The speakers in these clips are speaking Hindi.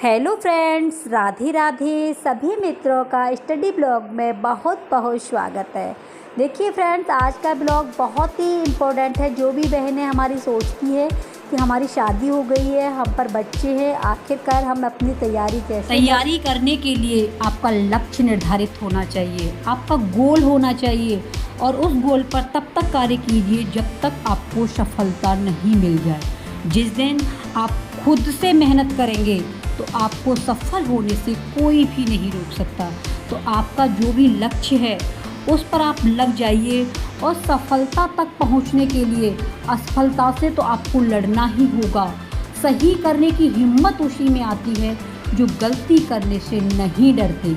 Hello friends, Radhe Radhe. सभी मित्रों का स्टडी ब्लॉग में बहुत बहुत स्वागत है। देखिए फ्रेंड्स, आज का ब्लॉग बहुत ही इम्पोर्टेंट है। जो भी बहनें हमारी सोचती है कि हमारी शादी हो गई है, हम पर बच्चे हैं, आखिरकार हम अपनी तैयारी करने के लिए आपका लक्ष्य निर्धारित होना चाहिए, आपका गोल होना चाहिए और उस गोल पर तब तक कार्य कीजिए जब तक आपको सफलता नहीं मिल जाए। जिस दिन आप खुद से मेहनत करेंगे तो आपको सफल होने से कोई भी नहीं रोक सकता। तो आपका जो भी लक्ष्य है उस पर आप लग जाइए और सफलता तक पहुंचने के लिए असफलता से तो आपको लड़ना ही होगा। सही करने की हिम्मत उसी में आती है जो गलती करने से नहीं डरते।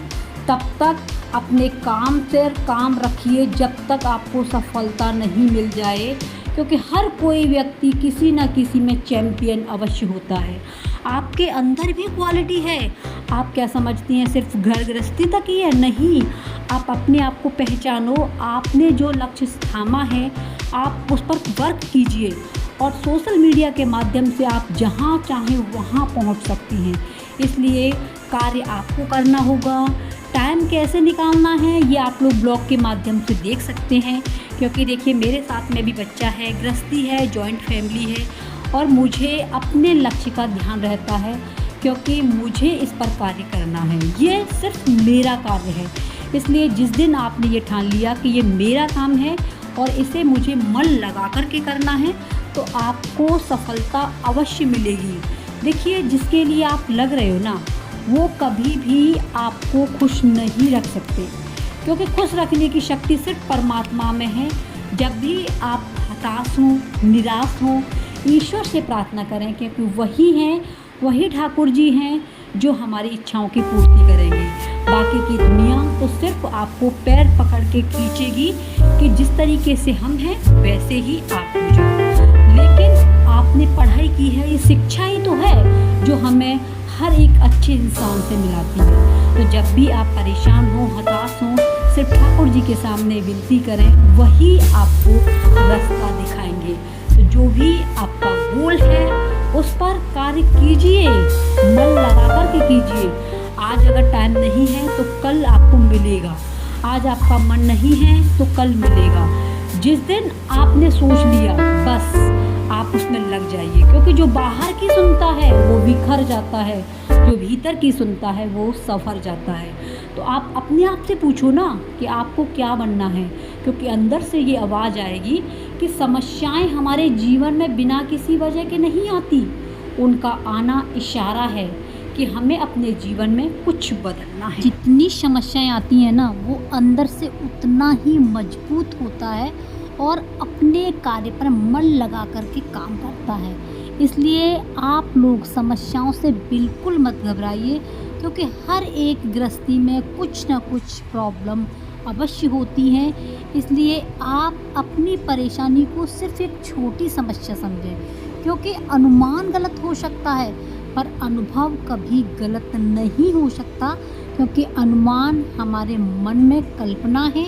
तब तक अपने काम से काम रखिए जब तक आपको सफलता नहीं मिल जाए, क्योंकि हर कोई व्यक्ति किसी न किसी में चैम्पियन अवश्य होता है। आपके अंदर भी क्वालिटी है। आप क्या समझती हैं सिर्फ घर गृहस्थी तक ही है? नहीं, आप अपने आप को पहचानो। आपने जो लक्ष्य थामा है आप उस पर वर्क कीजिए और सोशल मीडिया के माध्यम से आप जहां चाहें वहां पहुंच सकती हैं। इसलिए कार्य आपको करना होगा। टाइम कैसे निकालना है ये आप लोग ब्लॉग के माध्यम से देख सकते हैं, क्योंकि देखिए मेरे साथ में भी बच्चा है, गृहस्थी है, जॉइंट फैमिली है और मुझे अपने लक्ष्य का ध्यान रहता है, क्योंकि मुझे इस पर कार्य करना है। ये सिर्फ मेरा कार्य है। इसलिए जिस दिन आपने ये ठान लिया कि ये मेरा काम है और इसे मुझे मन लगा कर के करना है तो आपको सफलता अवश्य मिलेगी। देखिए, जिसके लिए आप लग रहे हो ना, वो कभी भी आपको खुश नहीं रख सकते, क्योंकि खुश रखने की शक्ति सिर्फ परमात्मा में है। जब भी आप हताश हों, निराश हों, ईश्वर से प्रार्थना करें, क्योंकि वही ठाकुर जी हैं जो हमारी इच्छाओं की पूर्ति करेंगे। बाकी की दुनिया तो सिर्फ आपको पैर पकड़ के खींचेगी कि जिस तरीके से हम हैं वैसे ही आप हो जाओ। लेकिन आपने पढ़ाई की है, ये शिक्षा ही तो है जो हमें हर एक अच्छे इंसान से मिलाती है। तो जब भी आप परेशान हो, हताश हो, सिर्फ ठाकुर जी के सामने विनती करें, वही आपको रास्ता दिखाएंगे। तो जो भी आपका गोल है उस पर कार्य कीजिए, मन लगा कर के कीजिए। आज अगर टाइम नहीं है तो कल आपको मिलेगा। आज आपका मन नहीं है तो कल मिलेगा। जिस दिन आपने सोच लिया बस आप उसमें लग जाइए, क्योंकि जो बाहर की सुनता है वो बिखर जाता है, जो भीतर की सुनता है वो सफर जाता है। तो आप अपने आप से पूछो ना कि आपको क्या बनना है, क्योंकि अंदर से ये आवाज़ आएगी कि समस्याएं हमारे जीवन में बिना किसी वजह के नहीं आती। उनका आना इशारा है कि हमें अपने जीवन में कुछ बदलना है। जितनी समस्याएं आती हैं ना, वो अंदर से उतना ही मजबूत होता है और अपने कार्य पर मन लगा करके काम करता है। इसलिए आप लोग समस्याओं से बिल्कुल मत घबराइए, क्योंकि हर एक गृहस्थी में कुछ ना कुछ प्रॉब्लम अवश्य होती हैं। इसलिए आप अपनी परेशानी को सिर्फ एक छोटी समस्या समझें, क्योंकि अनुमान गलत हो सकता है पर अनुभव कभी गलत नहीं हो सकता, क्योंकि अनुमान हमारे मन में कल्पना है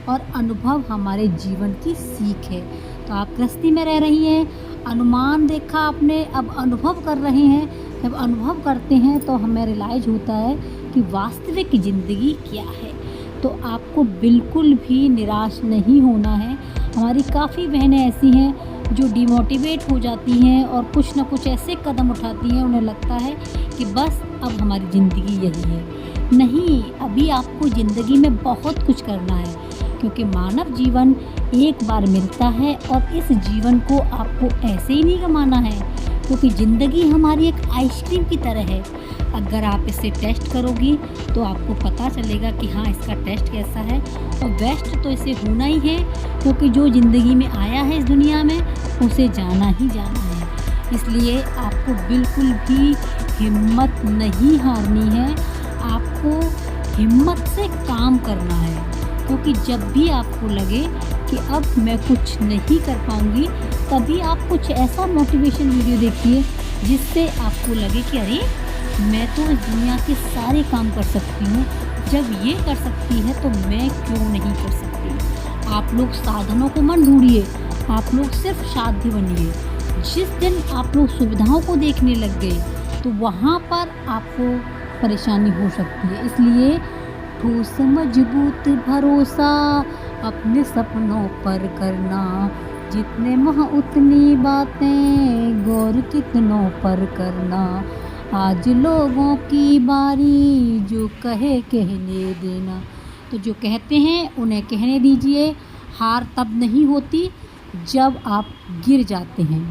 और अनुभव हमारे जीवन की सीख है। तो आप गृहस्थी में रह रही हैं, अनुमान देखा आपने, अब अनुभव कर रहे हैं। जब अनुभव करते हैं तो हमें रियलाइज होता है कि वास्तविक ज़िंदगी क्या है। तो आपको बिल्कुल भी निराश नहीं होना है। हमारी काफ़ी बहनें ऐसी हैं जो डिमोटिवेट हो जाती हैं और कुछ ना कुछ ऐसे कदम उठाती हैं, उन्हें लगता है कि बस अब हमारी ज़िंदगी यही है। नहीं, अभी आपको ज़िंदगी में बहुत कुछ करना है, क्योंकि मानव जीवन एक बार मिलता है और इस जीवन को आपको ऐसे ही नहीं कमाना है, क्योंकि ज़िंदगी हमारी एक आइसक्रीम की तरह है। अगर आप इसे टेस्ट करोगी तो आपको पता चलेगा कि हाँ, इसका टेस्ट कैसा है। और बेस्ट तो इसे होना ही है, क्योंकि जो ज़िंदगी में आया है इस दुनिया में उसे जाना ही जाना है। इसलिए आपको बिल्कुल भी हिम्मत नहीं हारनी है, आपको हिम्मत से काम करना है। क्योंकि जब भी आपको लगे कि अब मैं कुछ नहीं कर पाऊँगी, तभी आप कुछ ऐसा मोटिवेशन वीडियो देखिए जिससे आपको लगे कि अरे मैं तो इस दुनिया के सारे काम कर सकती हूँ। जब ये कर सकती है तो मैं क्यों नहीं कर सकती। आप लोग साधनों को मत ढूंढिए, आप लोग सिर्फ साध्य बनिए। जिस दिन आप लोग सुविधाओं को देखने लग गए तो वहाँ पर आपको परेशानी हो सकती है। इसलिए ठोस मजबूत भरोसा अपने सपनों पर करना, जितने मह उतनी बातें गौर कितनों पर करना। आज लोगों की बारी जो कहे कहने देना। तो जो कहते हैं उन्हें कहने दीजिए। हार तब नहीं होती जब आप गिर जाते हैं,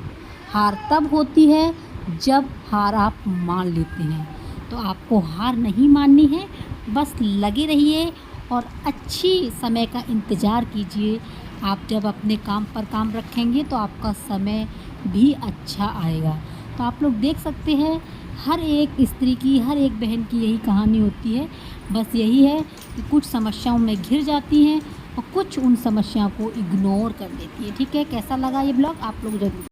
हार तब होती है जब हार आप मान लेते हैं। तो आपको हार नहीं माननी है, बस लगे रहिए और अच्छी समय का इंतज़ार कीजिए। आप जब अपने काम पर काम रखेंगे तो आपका समय भी अच्छा आएगा। तो आप लोग देख सकते हैं हर एक स्त्री की, हर एक बहन की यही कहानी होती है। बस यही है कि कुछ समस्याओं में घिर जाती हैं और कुछ उन समस्याओं को इग्नोर कर देती है। ठीक है, कैसा लगा ये ब्लॉग आप लोग ज़रूर